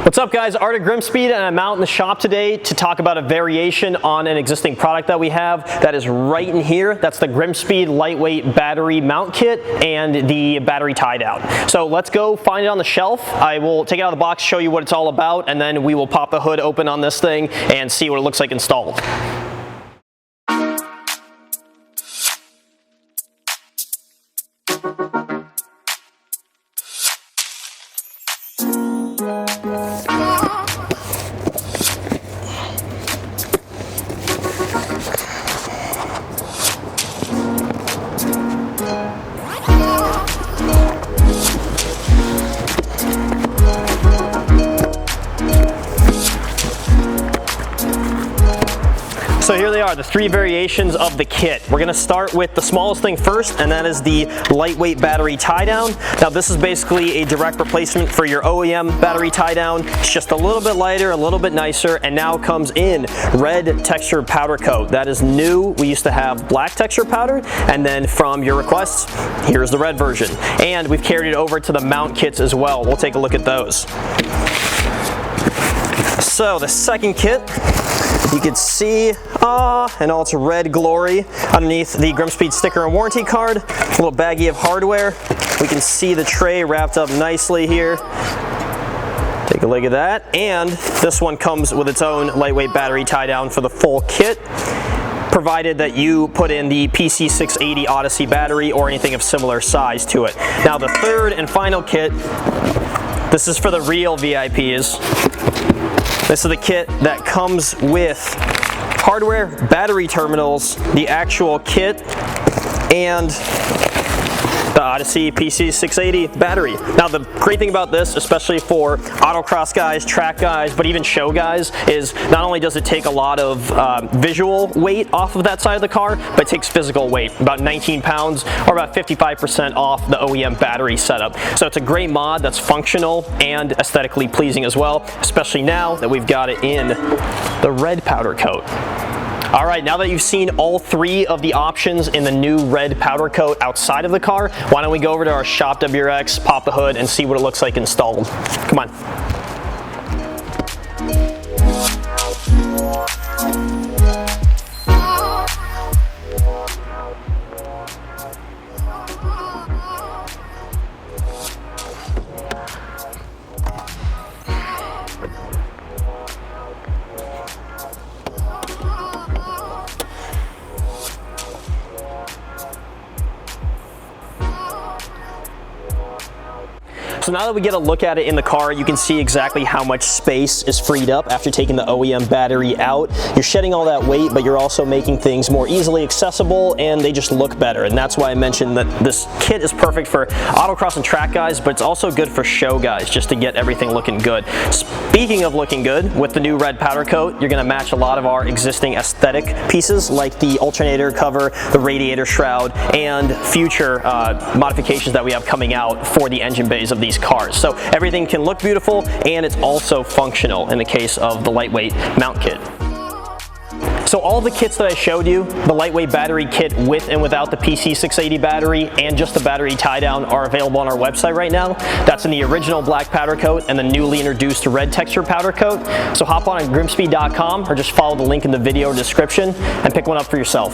What's up guys, Art at GrimmSpeed, and I'm out in the shop today to talk about a variation on an existing product that we have that is right in here. That's the GrimmSpeed lightweight battery mount kit and the battery tie down. So let's go find it on the shelf. I will take it out of the box, show you what it's all about, and then we will pop the hood open on this thing and see what it looks like installed. So here they are, the three variations of the kit. We're gonna start with the smallest thing first, and that is the lightweight battery tie down. Now this is basically a direct replacement for your OEM battery tie down. It's just a little bit lighter, a little bit nicer, and now comes in red textured powder coat. That is new. We used to have black texture powder, and then from your requests, here's the red version. And we've carried it over to the mount kits as well. We'll take a look at those. So the second kit, you can see, in all its red glory, underneath the GrimmSpeed sticker and warranty card, a little baggie of hardware. We can see the tray wrapped up nicely here. Take a look at that. And this one comes with its own lightweight battery tie down for the full kit, provided that you put in the PC680 Odyssey battery or anything of similar size to it. Now the third and final kit, this is for the real VIPs. This is the kit that comes with hardware, battery terminals, the actual kit, and the Odyssey PC680 battery. Now the great thing about this, especially for autocross guys, track guys, but even show guys, is not only does it take a lot of visual weight off of that side of the car, but it takes physical weight, about 19 pounds or about 55% off the OEM battery setup. So it's a great mod that's functional and aesthetically pleasing as well, especially now that we've got it in the red powder coat. All right, now that you've seen all three of the options in the new red powder coat outside of the car, why don't we go over to our shop WRX, pop the hood, and see what it looks like installed. Come on. So now that we get a look at it in the car, you can see exactly how much space is freed up after taking the OEM battery out. You're shedding all that weight, but you're also making things more easily accessible, and they just look better. And that's why I mentioned that this kit is perfect for autocross and track guys, but it's also good for show guys, just to get everything looking good. Speaking of looking good, with the new red powder coat, you're gonna match a lot of our existing aesthetic pieces, like the alternator cover, the radiator shroud, and future modifications that we have coming out for the engine bays of these cars. So everything can look beautiful, and it's also functional in the case of the lightweight mount kit. So all the kits that I showed you, the lightweight battery kit with and without the PC680 battery and just the battery tie down, are available on our website right now. That's in the original black powder coat and the newly introduced red texture powder coat. So hop on GrimmSpeed.com or just follow the link in the video description and pick one up for yourself.